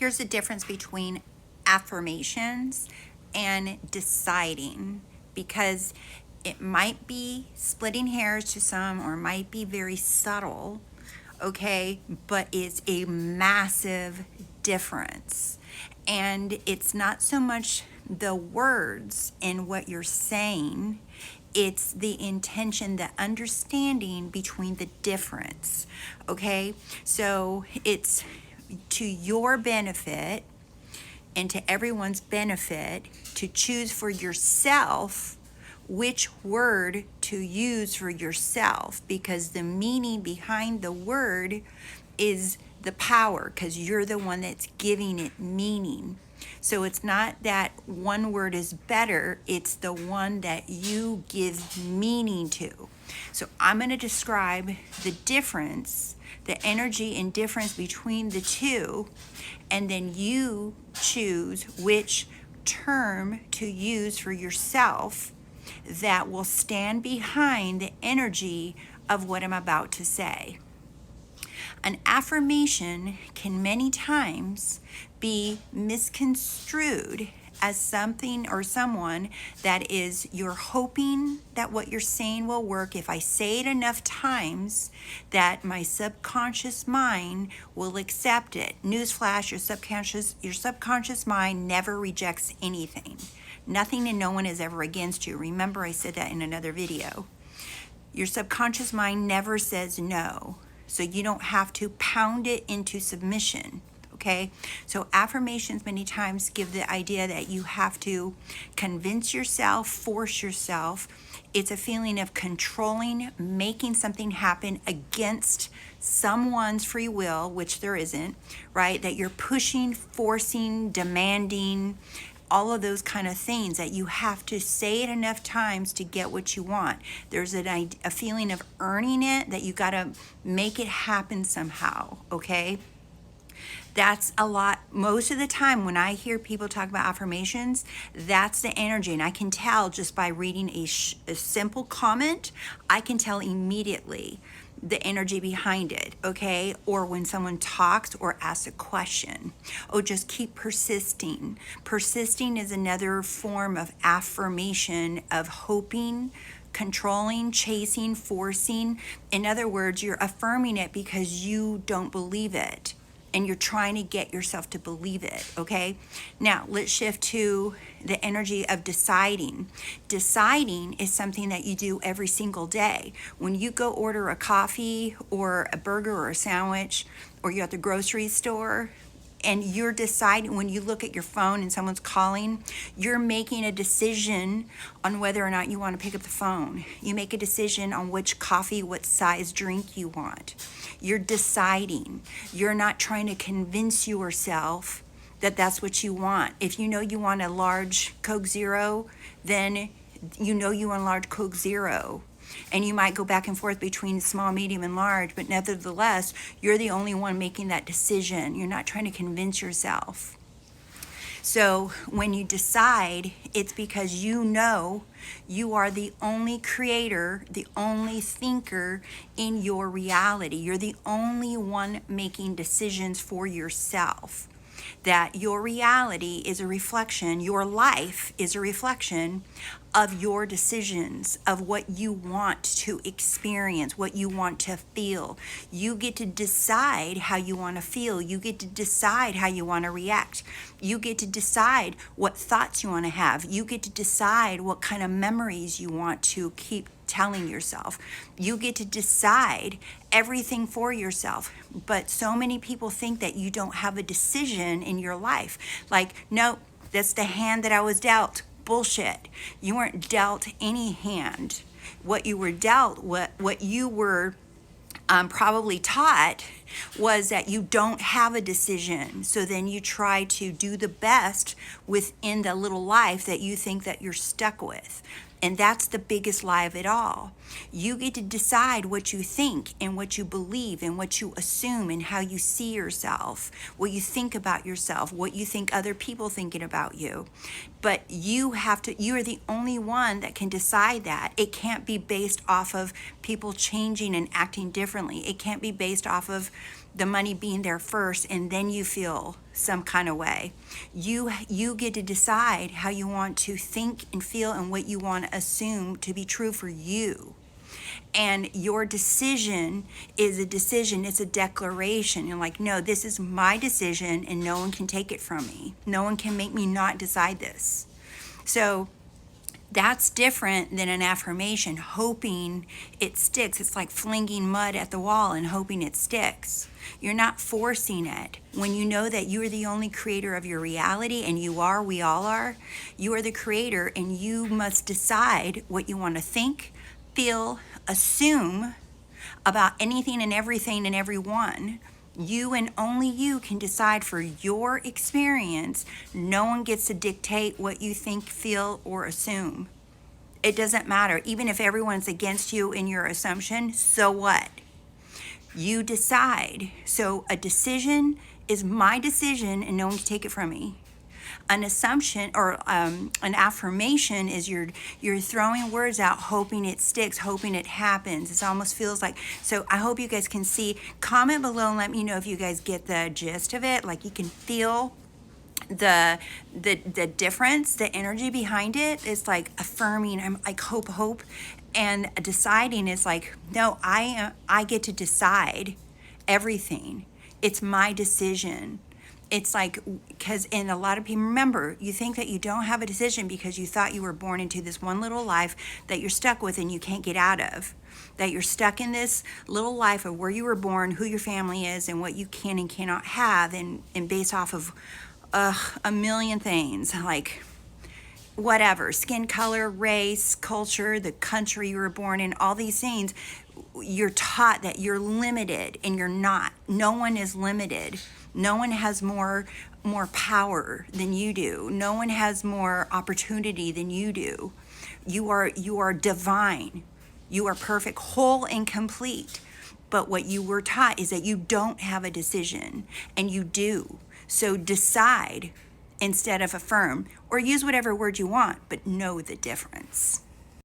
Here's the difference between affirmations and deciding, because it might be splitting hairs to some or might be very subtle, okay, but it's a massive difference. And it's not so much the words and what you're saying, it's the intention, the understanding between the difference, okay? So it's to your benefit and to everyone's benefit to choose for yourself which word to use for yourself, because the meaning behind the word is the power, because you're the one that's giving it meaning. So it's not that one word is better, it's the one that you give meaning to. So I'm going to describe the difference, the energy and difference between the two, and then you choose which term to use for yourself that will stand behind the energy of what I'm about to say. An affirmation can many times be misconstrued as something or someone that is, you're hoping that what you're saying will work. If I say it enough times, that my subconscious mind will accept it. Newsflash, your subconscious mind never rejects anything. Nothing and no one is ever against you. Remember, I said that in another video. Your subconscious mind never says no. So you don't have to pound it into submission, okay? So affirmations many times give the idea that you have to convince yourself, force yourself. It's a feeling of controlling, making something happen against someone's free will, which there isn't, right? That you're pushing, forcing, demanding, all of those kind of things, that you have to say it enough times to get what you want. There's a feeling of earning it, that you got to make it happen somehow, okay? That's a lot. Most of the time when I hear people talk about affirmations, that's the energy. And I can tell just by reading a simple comment, I can tell immediately the energy behind it, okay? Or when someone talks or asks a question. Oh, just keep persisting. Persisting is another form of affirmation, of hoping, controlling, chasing, forcing. In other words, you're affirming it because you don't believe it, and you're trying to get yourself to believe it, okay? Now, let's shift to the energy of deciding. Deciding is something that you do every single day. When you go order a coffee or a burger or a sandwich, or you're at the grocery store, and you're deciding, when you look at your phone and someone's calling, you're making a decision on whether or not you want to pick up the phone. You make a decision on which coffee, what size drink you want. You're deciding. You're not trying to convince yourself that that's what you want. If you know you want a large Coke Zero, then you know you want a large Coke Zero. And you might go back and forth between small, medium, and large, but nevertheless, you're the only one making that decision. You're not trying to convince yourself. So when you decide, it's because you know you are the only creator, the only thinker in your reality. You're the only one making decisions for yourself. That your reality is a reflection, your life is a reflection of your decisions, of what you want to experience, what you want to feel. You get to decide how you want to feel. You get to decide how you want to react. You get to decide what thoughts you want to have. You get to decide what kind of memories you want to keep telling yourself. You get to decide everything for yourself. But so many people think that you don't have a decision in your life. Like, no, that's the hand that I was dealt. Bullshit. You weren't dealt any hand. What you were dealt, what you were probably taught, was that you don't have a decision. So then you try to do the best within the little life that you think that you're stuck with. And that's the biggest lie of it all. You get to decide what you think and what you believe and what you assume and how you see yourself, what you think about yourself, what you think other people thinking about you. But you are the only one that can decide that. It can't be based off of people changing and acting differently. It can't be based off of the money being there first and then you feel some kind of way. You get to decide how you want to think and feel and what you want to assume to be true for you. And your decision is a decision, it's a declaration. You're like, no, this is my decision and no one can take it from me. No one can make me not decide this. So that's different than an affirmation, hoping it sticks. It's like flinging mud at the wall and hoping it sticks. You're not forcing it. When you know that you are the only creator of your reality, and you are, we all are, you are the creator, and you must decide what you want to think, feel, assume about anything and everything and everyone. You and only you can decide for your experience. No one gets to dictate what you think, feel, or assume. It doesn't matter. Even if everyone's against you in your assumption, so what? You decide. So a decision is my decision and no one can take it from me. An assumption or an affirmation is you're throwing words out, hoping it sticks, hoping it happens. It almost feels like, so I hope you guys can see. Comment below and let me know if you guys get the gist of it. Like, you can feel the difference, the energy behind it. Is like affirming. I'm like hope, and deciding is like, no, I get to decide everything. It's my decision. It's like, because in a lot of people, remember, you think that you don't have a decision because you thought you were born into this one little life that you're stuck with and you can't get out of. That you're stuck in this little life of where you were born, who your family is, and what you can and cannot have, and based off of a million things, like whatever, skin color, race, culture, the country you were born in, all these things. You're taught that you're limited, and you're not. No one is limited. No one has more power than you do. No one has more opportunity than you do. You are divine. You are perfect, whole, and complete. But what you were taught is that you don't have a decision, and you do. So decide instead of affirm, or use whatever word you want, but know the difference.